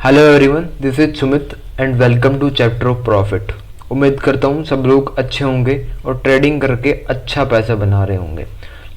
Hello everyone, this is Sumit and welcome to chapter of profit. उम्मीद करता हूँ सब लोग अच्छे होंगे और ट्रेडिंग करके अच्छा पैसा बना रहे होंगे।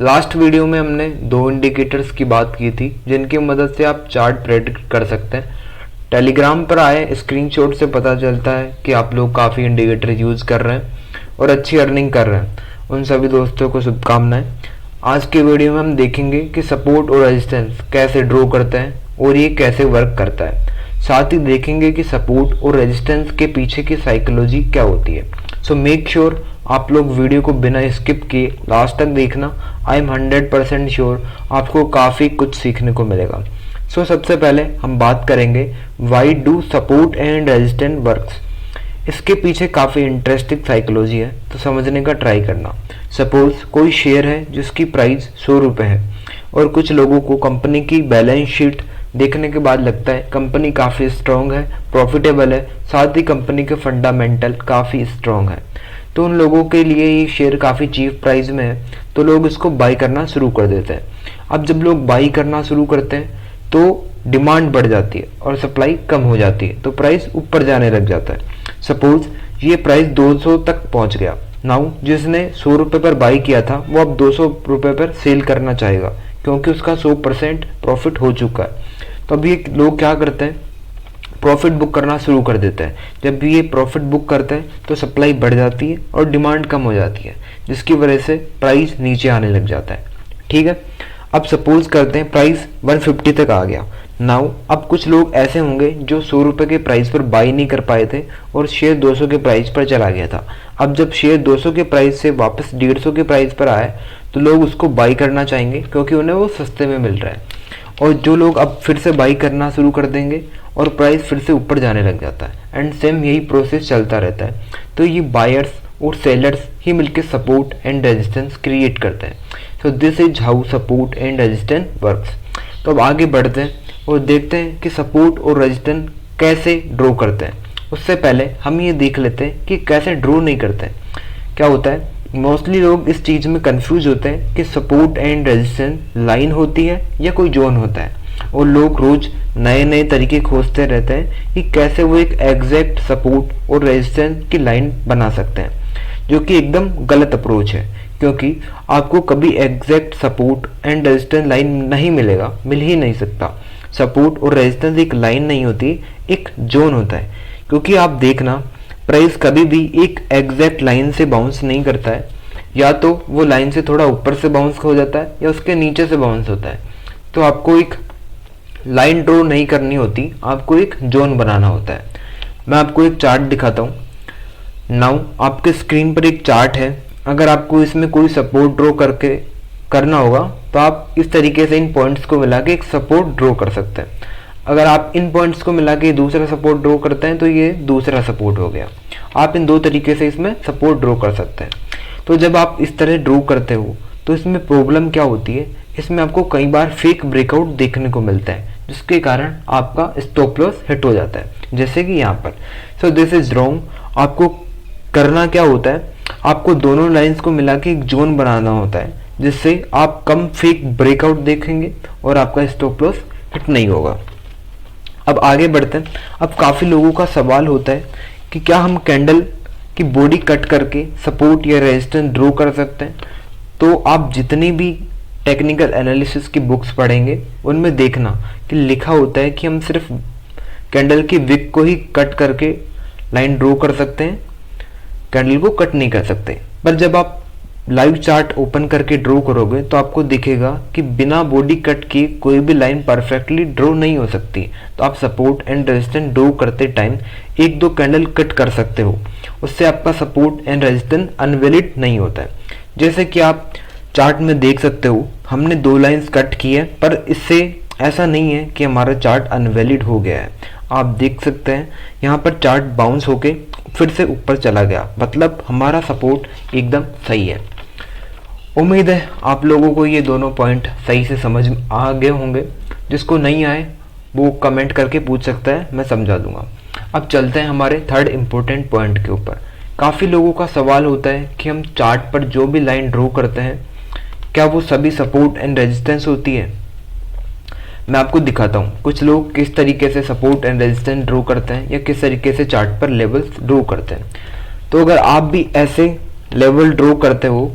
लास्ट वीडियो में हमने दो इंडिकेटर्स की बात की थी जिनकी मदद से आप चार्ट प्रेडिक्ट कर सकते हैं। टेलीग्राम पर आए स्क्रीनशॉट से पता चलता है कि आप लोग काफ़ी इंडिकेटर यूज़ कर रहे हैं और अच्छी अर्निंग कर रहे हैं। उन सभी दोस्तों को शुभकामनाएं। आज के वीडियो में हम देखेंगे कि सपोर्ट और रेजिस्टेंस कैसे ड्रॉ करते हैं और ये कैसे वर्क करता है। साथ ही देखेंगे कि सपोर्ट और रेजिस्टेंस के पीछे की साइकोलॉजी क्या होती है। सो मेक श्योर आप लोग वीडियो को बिना स्किप किए लास्ट तक देखना। आई एम 100% श्योर आपको काफ़ी कुछ सीखने को मिलेगा। सो सबसे पहले हम बात करेंगे why do support and resistance works. इसके पीछे काफ़ी इंटरेस्टिंग साइकोलॉजी है, तो समझने का ट्राई करना। सपोज कोई शेयर है जिसकी प्राइस 100 रुपये है और कुछ लोगों को कंपनी की बैलेंस शीट देखने के बाद लगता है कंपनी काफ़ी स्ट्रॉन्ग है, प्रॉफिटेबल है, साथ ही कंपनी के फंडामेंटल काफ़ी स्ट्रॉन्ग है। तो उन लोगों के लिए ये शेयर काफ़ी चीप प्राइस में है, तो लोग इसको बाई करना शुरू कर देते हैं। अब जब लोग बाई करना शुरू करते हैं तो डिमांड बढ़ जाती है और सप्लाई कम हो जाती है, तो प्राइस ऊपर जाने लग जाता है। सपोज ये प्राइस 200 तक पहुंच गया। नाउ जिसने 100 रुपये पर बाई किया था वो अब 200 रुपये पर सेल करना चाहेगा क्योंकि उसका 100% प्रॉफिट हो चुका है। तो अभी लोग क्या करते हैं, प्रॉफिट बुक करना शुरू कर देते हैं। जब भी ये प्रॉफिट बुक करते हैं तो सप्लाई बढ़ जाती है और डिमांड कम हो जाती है, जिसकी वजह से प्राइस नीचे आने लग जाता है। ठीक है, अब सपोज करते हैं प्राइस 150 तक आ गया। नाउ अब कुछ लोग ऐसे होंगे जो 100 रुपये के प्राइस पर बाई नहीं कर पाए थे और शेयर 200 के प्राइस पर चला गया था। अब जब शेयर 200 के प्राइस से वापस 150 के प्राइस पर आए तो लोग उसको बाई करना चाहेंगे क्योंकि उन्हें वो सस्ते में मिल रहा है। और जो लोग अब फिर से बाई करना शुरू कर देंगे और प्राइस फिर से ऊपर जाने लग जाता है एंड सेम यही प्रोसेस चलता रहता है। तो ये बायर्स और सेलर्स ही मिलकर सपोर्ट एंड रेजिस्टेंस क्रिएट करते हैं। So this is how support and resistance works. तो अब आगे बढ़ते हैं और देखते हैं कि सपोर्ट और रेजिस्टेंस कैसे ड्रॉ करते हैं। उससे पहले हम ये देख लेते हैं कि कैसे ड्रॉ नहीं करते हैं। क्या होता है, मोस्टली लोग इस चीज़ में कंफ्यूज होते हैं कि सपोर्ट एंड रेजिस्टेंस लाइन होती है या कोई जोन होता है, और लोग रोज नए नए तरीके खोजते रहते हैं कि कैसे वो एक एग्जैक्ट सपोर्ट और रेजिस्टेंस की लाइन बना सकते हैं, जो कि एकदम गलत अप्रोच है क्योंकि आपको कभी exact support and resistance line नहीं मिलेगा, मिल ही नहीं सकता। सपोर्ट और रेजिस्टेंस एक लाइन नहीं होती, एक जोन होता है। क्योंकि आप देखना प्राइस कभी भी एक एग्जैक्ट लाइन से बाउंस नहीं करता है, या तो वो लाइन से थोड़ा ऊपर से बाउंस हो जाता है या उसके नीचे से बाउंस होता है। तो आपको एक लाइन ड्रॉ नहीं करनी होती, आपको एक जोन बनाना होता है। मैं आपको एक चार्ट दिखाता हूँ। नाउ आपके स्क्रीन पर एक चार्ट है। अगर आपको इसमें कोई सपोर्ट ड्रॉ करके करना होगा तो आप इस तरीके से इन पॉइंट्स को मिला के एक सपोर्ट ड्रॉ कर सकते हैं। अगर आप इन पॉइंट्स को मिला के दूसरा सपोर्ट ड्रॉ करते हैं तो ये दूसरा सपोर्ट हो गया। आप इन दो तरीके से इसमें सपोर्ट ड्रॉ कर सकते हैं। तो जब आप इस तरह ड्रॉ करते हो तो इसमें प्रॉब्लम क्या होती है, इसमें आपको कई बार फेक ब्रेकआउट देखने को मिलता है, जिसके कारण आपका स्टॉप लॉस हिट हो जाता है, जैसे कि यहाँ पर। So this is wrong. आपको करना क्या होता है, आपको दोनों लाइंस को मिला के एक जोन बनाना होता है, जिससे आप कम फेक ब्रेकआउट देखेंगे और आपका स्टॉप लॉस हिट नहीं होगा। अब आगे बढ़ते हैं। अब काफ़ी लोगों का सवाल होता है कि क्या हम कैंडल की बॉडी कट करके सपोर्ट या रेजिस्टेंस ड्रॉ कर सकते हैं। तो आप जितनी भी टेक्निकल एनालिसिस की बुक्स पढ़ेंगे उनमें देखना कि लिखा होता है कि हम सिर्फ कैंडल की विक को ही कट करके लाइन ड्रॉ कर सकते हैं, कैंडल को कट नहीं कर सकते। पर जब आप लाइव चार्ट ओपन करके ड्रॉ करोगे तो आपको दिखेगा कि बिना बॉडी कट किए कोई भी लाइन परफेक्टली ड्रॉ नहीं हो सकती। तो आप सपोर्ट एंड रेजिस्टेंस ड्रॉ करते टाइम एक दो कैंडल कट कर सकते हो, उससे आपका सपोर्ट एंड रेजिस्टेंस अनवैलिड नहीं होता है। जैसे कि आप चार्ट में देख सकते हो, हमने दो लाइंस कट की है, पर इससे ऐसा नहीं है कि हमारा चार्ट अनवैलिड हो गया है। आप देख सकते हैं यहाँ पर चार्ट बाउंस होके फिर से ऊपर चला गया, मतलब हमारा सपोर्ट एकदम सही है। उम्मीद है आप लोगों को ये दोनों पॉइंट सही से समझ आ गए होंगे। जिसको नहीं आए वो कमेंट करके पूछ सकता है, मैं समझा दूंगा। अब चलते हैं हमारे थर्ड इम्पोर्टेंट पॉइंट के ऊपर। काफ़ी लोगों का सवाल होता है कि हम चार्ट पर जो भी लाइन ड्रॉ करते हैं क्या वो सभी सपोर्ट एंड रेजिस्टेंस होती है। मैं आपको दिखाता हूँ कुछ लोग किस तरीके से सपोर्ट एंड रेजिस्टेंस ड्रॉ करते हैं या किस तरीके से चार्ट पर लेवल्स ड्रॉ करते हैं। तो अगर आप भी ऐसे लेवल ड्रॉ करते हो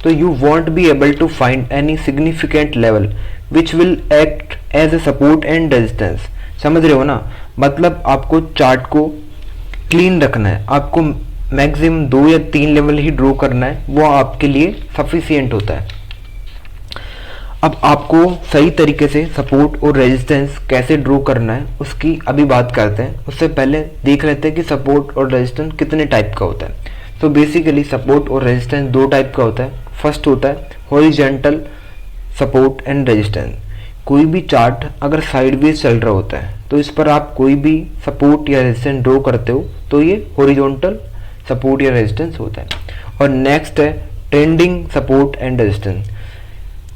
तो you won't be able to find any significant level which will act as a support and resistance. समझ रहे हो ना, मतलब आपको चार्ट को क्लीन रखना है, आपको मैक्सिमम 2 या 3 लेवल ही ड्रॉ करना है, वो आपके लिए सफिशिएंट होता है। अब आपको सही तरीके से सपोर्ट और रेजिस्टेंस कैसे ड्रॉ करना है उसकी अभी बात करते हैं। उससे पहले देख लेते हैं कि सपोर्ट और रेजिस्टेंस कितने टाइप का होता है। तो बेसिकली सपोर्ट और रेजिस्टेंस 2 टाइप का होता है। फर्स्ट होता है हॉरिजॉन्टल सपोर्ट एंड रेजिस्टेंस। कोई भी चार्ट अगर साइडवेज चल रहा होता है तो इस पर आप कोई भी सपोर्ट या रेजिस्टेंस ड्रॉ करते हो तो ये हॉरिजॉन्टल सपोर्ट या रेजिस्टेंस होता है। और नेक्स्ट है ट्रेंडिंग सपोर्ट एंड रेजिस्टेंस।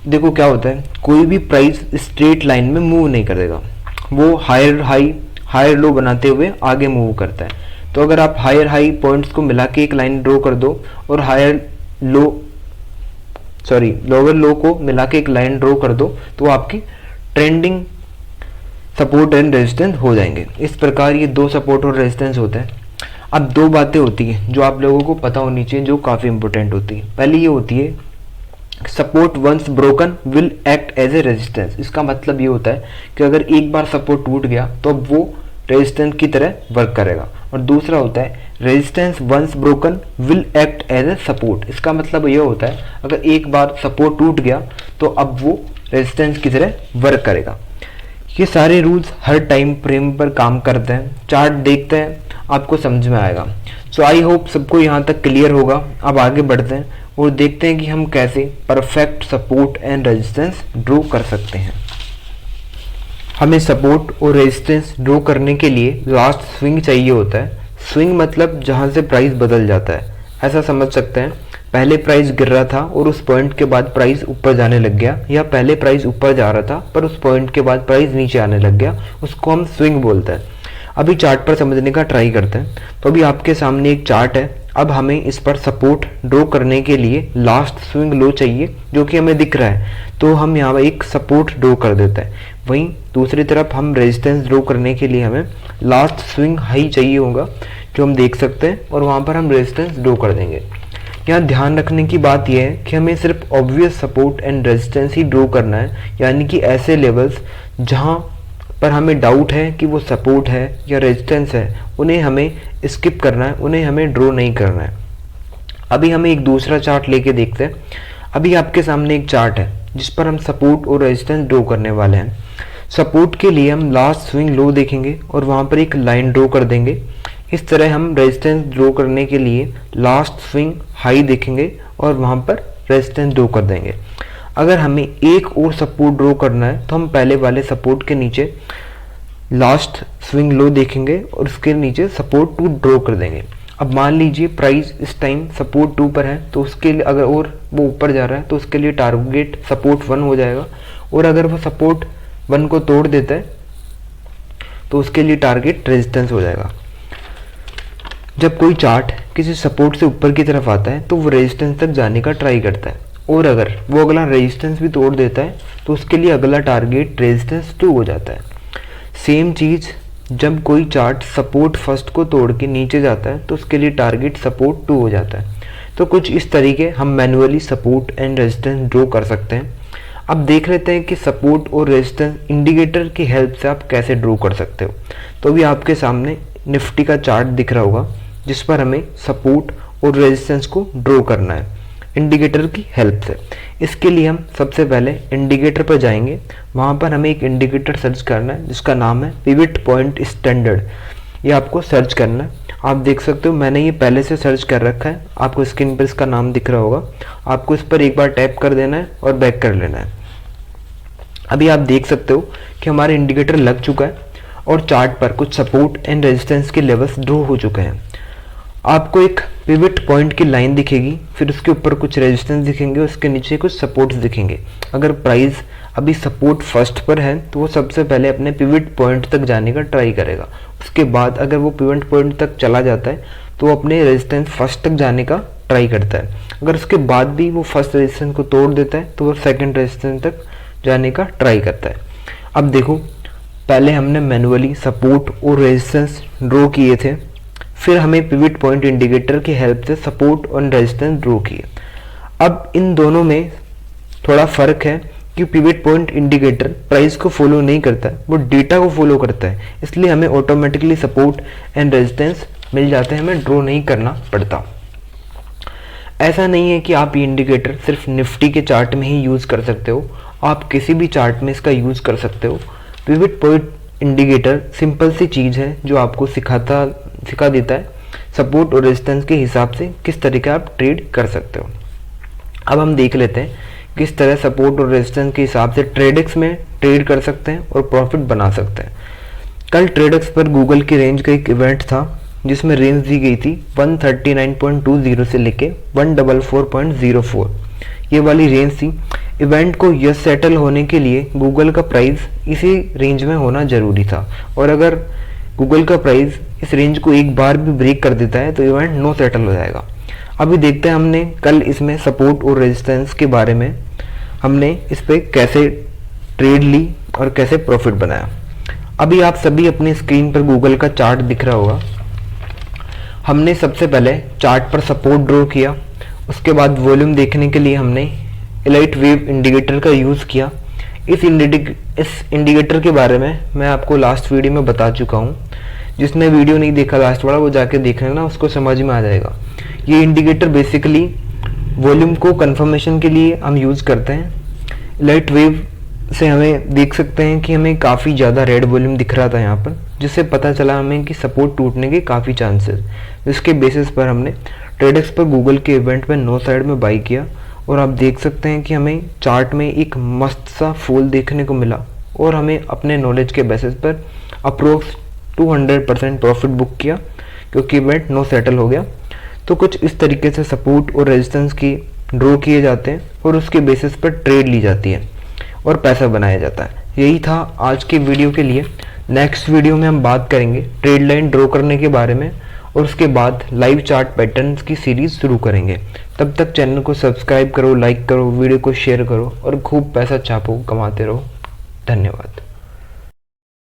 देखो क्या होता है, कोई भी प्राइस स्ट्रेट लाइन में मूव नहीं करेगा, वो हायर हाई हायर लो बनाते हुए आगे मूव करता है। तो अगर आप हायर हाई पॉइंट्स को मिला के एक लाइन ड्रॉ कर दो और लोअर लो को मिला के एक लाइन ड्रॉ कर दो तो आपकी ट्रेंडिंग सपोर्ट एंड रेजिस्टेंस हो जाएंगे। इस प्रकार ये 2 सपोर्ट और रेजिस्टेंस होता है। अब 2 बातें होती हैं जो आप लोगों को पता होनी चाहिए, जो काफ़ी इंपॉर्टेंट होती है। पहली ये होती है support once broken will act as a resistance. इसका मतलब ये होता है कि अगर एक बार सपोर्ट टूट गया तो अब वो रेजिस्टेंस की तरह वर्क करेगा। और दूसरा होता है resistance once broken will act as a support. इसका मतलब ये होता है अगर एक बार सपोर्ट टूट गया तो अब वो रेजिस्टेंस की तरह वर्क करेगा। ये सारे रूल्स हर टाइम फ्रेम पर काम करते हैं। चार्ट देखते हैं आपको समझ में आएगा। सो आई होप सबको यहाँ तक क्लियर होगा। अब आगे बढ़ते हैं और देखते हैं कि हम कैसे perfect support and resistance draw कर सकते हैं। हमें सपोर्ट और रेजिस्टेंस ड्रॉ करने के लिए लास्ट स्विंग चाहिए होता है। स्विंग मतलब जहां से प्राइस बदल जाता है, ऐसा समझ सकते हैं। पहले प्राइस गिर रहा था और उस पॉइंट के बाद प्राइस ऊपर जाने लग गया, या पहले प्राइस ऊपर जा रहा था पर उस पॉइंट के बाद प्राइस नीचे आने लग गया, उसको हम स्विंग बोलते हैं। अभी चार्ट पर समझने का ट्राई करते हैं। तो अभी आपके सामने एक चार्ट है। अब हमें इस पर सपोर्ट ड्रॉ करने के लिए लास्ट स्विंग लो चाहिए जो कि हमें दिख रहा है, तो हम यहाँ एक सपोर्ट ड्रॉ कर देते हैं। वहीं दूसरी तरफ हम रेजिस्टेंस ड्रॉ करने के लिए हमें लास्ट स्विंग हाई चाहिए होगा जो हम देख सकते हैं, और वहाँ पर हम रेजिस्टेंस ड्रॉ कर देंगे। यहाँ ध्यान रखने की बात यह है कि हमें सिर्फ obvious support and resistance he draw करना है, यानी कि ऐसे लेवल्स जहाँ पर हमें डाउट है कि वो सपोर्ट है या रेजिस्टेंस है उन्हें हमें स्किप करना है, उन्हें हमें ड्रॉ नहीं करना है। अभी हमें एक दूसरा चार्ट लेके देखते हैं। अभी आपके सामने एक चार्ट है जिस पर हम सपोर्ट और रेजिस्टेंस ड्रॉ करने वाले हैं। सपोर्ट के लिए हम लास्ट स्विंग लो देखेंगे और वहाँ पर एक लाइन ड्रॉ कर देंगे। इस तरह हम रेजिस्टेंस ड्रॉ करने के लिए लास्ट स्विंग हाई देखेंगे और वहाँ पर रेजिस्टेंस ड्रॉ कर देंगे। अगर हमें एक और सपोर्ट ड्रॉ करना है तो हम पहले वाले सपोर्ट के नीचे लास्ट स्विंग लो देखेंगे और उसके नीचे सपोर्ट 2 ड्रॉ कर देंगे। अब मान लीजिए प्राइस इस टाइम सपोर्ट 2 पर है, तो उसके लिए अगर और वो ऊपर जा रहा है तो उसके लिए टारगेट सपोर्ट 1 हो जाएगा, और अगर वो सपोर्ट 1 को तोड़ देता है तो उसके लिए टारगेट रेजिस्टेंस हो जाएगा। जब कोई चार्ट किसी सपोर्ट से ऊपर की तरफ आता है तो वो रेजिस्टेंस तक जाने का ट्राई करता है, और अगर वो अगला रेजिस्टेंस भी तोड़ देता है तो उसके लिए अगला टारगेट रेजिस्टेंस 2 हो जाता है। सेम चीज़ जब कोई चार्ट सपोर्ट फर्स्ट को तोड़ के नीचे जाता है तो उसके लिए टारगेट सपोर्ट 2 हो जाता है। तो कुछ इस तरीके हम manually support and resistance draw कर सकते हैं। अब देख लेते हैं कि सपोर्ट और रेजिस्टेंस इंडिकेटर की हेल्प से आप कैसे ड्रॉ कर सकते हो। तो अभी आपके सामने निफ्टी का चार्ट दिख रहा होगा जिस पर हमें सपोर्ट और रेजिस्टेंस को ड्रॉ करना है इंडिकेटर की हेल्प से। इसके लिए हम सबसे पहले इंडिकेटर पर जाएंगे। वहाँ पर हमें एक इंडिकेटर सर्च करना है जिसका नाम है पिवट पॉइंट स्टैंडर्ड। ये आपको सर्च करना है। आप देख सकते हो मैंने ये पहले से सर्च कर रखा है, आपको स्क्रीन पर इसका नाम दिख रहा होगा। आपको इस पर एक बार टैप कर देना है और बैक कर लेना है। अभी आप देख सकते हो कि हमारे इंडिकेटर लग चुका है और चार्ट पर कुछ सपोर्ट एंड रेजिस्टेंस के लेवल्स ड्रॉ हो चुके हैं। आपको एक पिवट पॉइंट की लाइन दिखेगी, फिर उसके ऊपर कुछ रेजिस्टेंस दिखेंगे, उसके नीचे कुछ सपोर्ट्स दिखेंगे। अगर प्राइस अभी सपोर्ट फर्स्ट पर है तो वो सबसे पहले अपने पिवट पॉइंट तक जाने का ट्राई करेगा। उसके बाद अगर वो पिवट पॉइंट तक चला जाता है तो वो अपने रेजिस्टेंस फर्स्ट तक जाने का ट्राई करता है। अगर उसके बाद भी वो फर्स्ट रेजिस्टेंस को तोड़ देता है तो वो सेकेंड रेजिस्टेंस तक जाने का ट्राई करता है। अब देखो, पहले हमने मैनुअली सपोर्ट और रेजिस्टेंस ड्रॉ किए थे, फिर हमें पिवट पॉइंट इंडिकेटर की हेल्प से सपोर्ट और रेजिस्टेंस ड्रॉ किए। अब इन दोनों में थोड़ा फ़र्क है कि पिवट पॉइंट इंडिकेटर प्राइस को फॉलो नहीं करता है, वो डेटा को फॉलो करता है, इसलिए हमें ऑटोमेटिकली सपोर्ट एंड रेजिस्टेंस मिल जाते हैं, हमें ड्रॉ नहीं करना पड़ता। ऐसा नहीं है कि आप ये इंडिकेटर सिर्फ निफ्टी के चार्ट में ही यूज़ कर सकते हो, आप किसी भी चार्ट में इसका यूज़ कर सकते हो। पिवट पॉइंट इंडिकेटर सिंपल सी चीज़ है जो आपको सिखा देता है सपोर्ट और रेजिस्टेंस के हिसाब से किस तरीके आप ट्रेड कर सकते हो। अब हम देख लेते हैं किस तरह सपोर्ट और रेजिस्टेंस के हिसाब से ट्रेडेक्स में ट्रेड कर सकते हैं और प्रॉफिट बना सकते हैं। कल ट्रेडेक्स पर गूगल की रेंज का एक इवेंट था जिसमें रेंज दी गई थी 139.20 से लेके 144.04, ये वाली रेंज थी। इवेंट को यस सेटल होने के लिए गूगल का प्राइस इसी रेंज में होना ज़रूरी था, और अगर गूगल का प्राइस इस रेंज को एक बार भी ब्रेक कर देता है तो इवेंट नो सेटल हो जाएगा। अभी देखते हैं हमने कल इसमें सपोर्ट और रेजिस्टेंस के बारे में हमने इस पर कैसे ट्रेड ली और कैसे प्रॉफिट बनाया। अभी आप सभी अपने स्क्रीन पर गूगल का चार्ट दिख रहा होगा। हमने सबसे पहले चार्ट पर सपोर्ट ड्रॉ किया, उसके बाद वॉल्यूम देखने के लिए हमने एलाइट वेव इंडिकेटर का यूज़ किया। इस इंडिकेटर के बारे में मैं आपको लास्ट वीडियो में बता चुका हूँ, जिसने वीडियो नहीं देखा लास्ट वाला वो जाके देख लेना, उसको समझ में आ जाएगा। ये इंडिकेटर बेसिकली वॉल्यूम को कंफर्मेशन के लिए हम यूज़ करते हैं। एलाइट वेव से हमें देख सकते हैं कि हमें काफ़ी ज़्यादा रेड वॉल्यूम दिख रहा था यहाँ पर, जिससे पता चला हमें कि सपोर्ट टूटने के काफ़ी चांसेस। जिसके बेसिस पर हमने ट्रेडेक्स पर गूगल के इवेंट में नो साइड में बाई किया, और आप देख सकते हैं कि हमें चार्ट में एक मस्त सा फॉल देखने को मिला, और हमें अपने नॉलेज के बेसिस पर अप्रोक्स 200% प्रॉफिट बुक किया क्योंकि इवेंट नो सेटल हो गया। तो कुछ इस तरीके से सपोर्ट और रेजिस्टेंस की ड्रॉ किए जाते हैं और उसके बेसिस पर ट्रेड ली जाती है और पैसा बनाया जाता है। यही था आज के वीडियो के लिए। नेक्स्ट वीडियो में हम बात करेंगे ट्रेड लाइन ड्रॉ करने के बारे में, और उसके बाद लाइव चार्ट पैटर्न्स की सीरीज शुरू करेंगे। तब तक चैनल को सब्सक्राइब करो, लाइक करो, वीडियो को शेयर करो और खूब पैसा छापो, कमाते रहो। धन्यवाद।